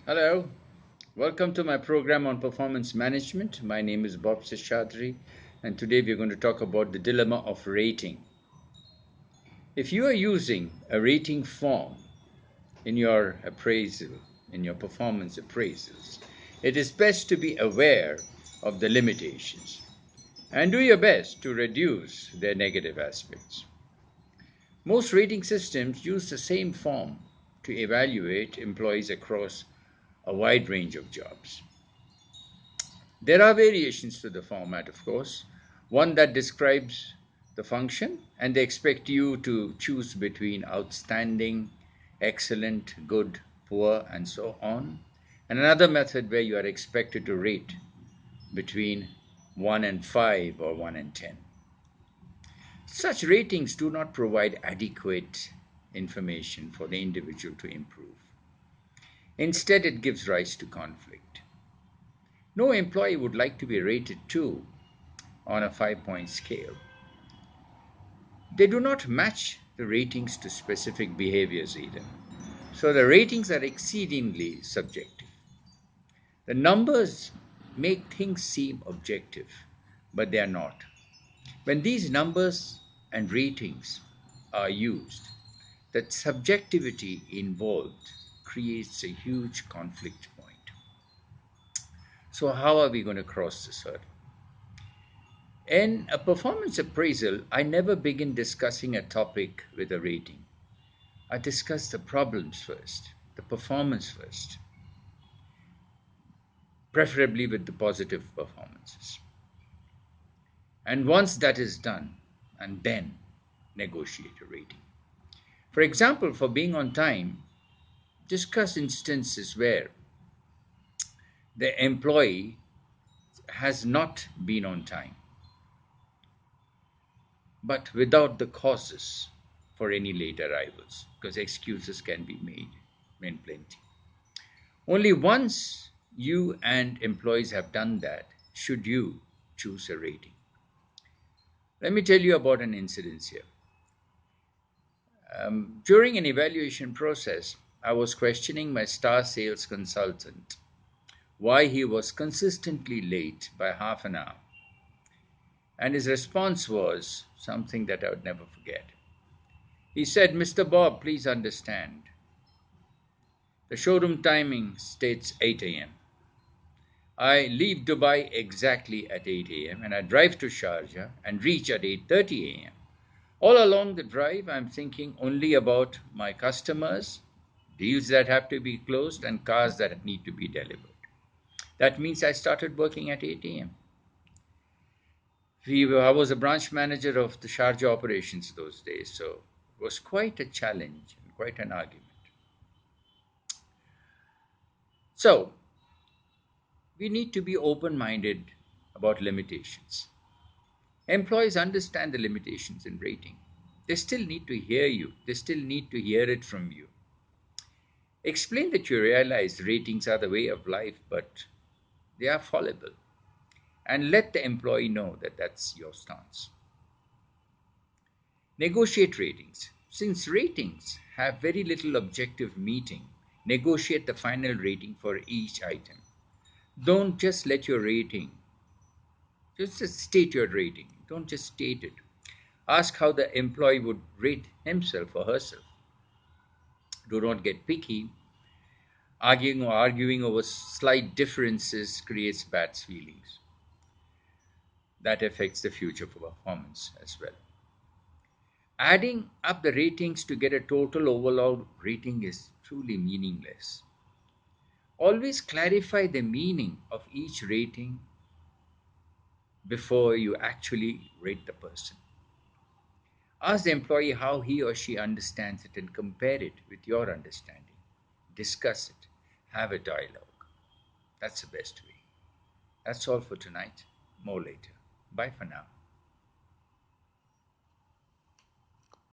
Hello, welcome to my program on performance management. My name is Bob Seshadri, and today we're going to talk about the dilemma of rating. If you are using a rating form in your appraisal, in your performance appraisals, it is best to be aware of the limitations and do your best to reduce their negative aspects. Most rating systems use the same form to evaluate employees across a wide range of jobs. There are variations to the format, of course, one that describes the function, and they expect you to choose between outstanding, excellent, good, poor, and so on, and another method where you are expected to rate between 1 and 5 or 1 and 10. Such ratings do not provide adequate information for the individual to improve. Instead, it gives rise to conflict. No employee would like to be rated 2 on a 5-point scale. They do not match the ratings to specific behaviors either. So the ratings are exceedingly subjective. The numbers make things seem objective, but they are not. When these numbers and ratings are used, that subjectivity involved creates a huge conflict point. So, how are we going to cross this hurdle? In a performance appraisal, I never begin discussing a topic with a rating. I discuss the problems first, the performance first, preferably with the positive performances. And once that is done, and then negotiate a rating. For example, for being on time, discuss instances where the employee has not been on time, but without the causes for any late arrivals, because excuses can be made in plenty. Only once you and employees have done that should you choose a rating. Let me tell you about an incident here. During an evaluation process, I was questioning my star sales consultant why he was consistently late by half an hour. And his response was something that I would never forget. He said, "Mr. Bob, please understand. The showroom timing states 8 a.m. I leave Dubai exactly at 8 a.m. and I drive to Sharjah and reach at 8:30 a.m. All along the drive, I'm thinking only about my customers, deals that have to be closed, and cars that need to be delivered. That means I started working at 8 a.m. I was a branch manager of the Sharjah operations those days, so it was quite a challenge and quite an argument. So, we need to be open minded about limitations. Employees understand the limitations in rating. They still need to hear you, they still need to hear it from you. Explain that you realize ratings are the way of life, but they are fallible. And let the employee know that that's your stance. Negotiate ratings. Since ratings have very little objective meaning, negotiate the final rating for each item. Don't just let your rating, just state your rating. Don't just state it. Ask how the employee would rate himself or herself. Do not get picky. Arguing over slight differences creates bad feelings. That affects the future performance as well. Adding up the ratings to get a total overall rating is truly meaningless. Always clarify the meaning of each rating before you actually rate the person. Ask the employee how he or she understands it and compare it with your understanding. Discuss it. Have a dialogue. That's the best way. That's all for tonight. More later. Bye for now.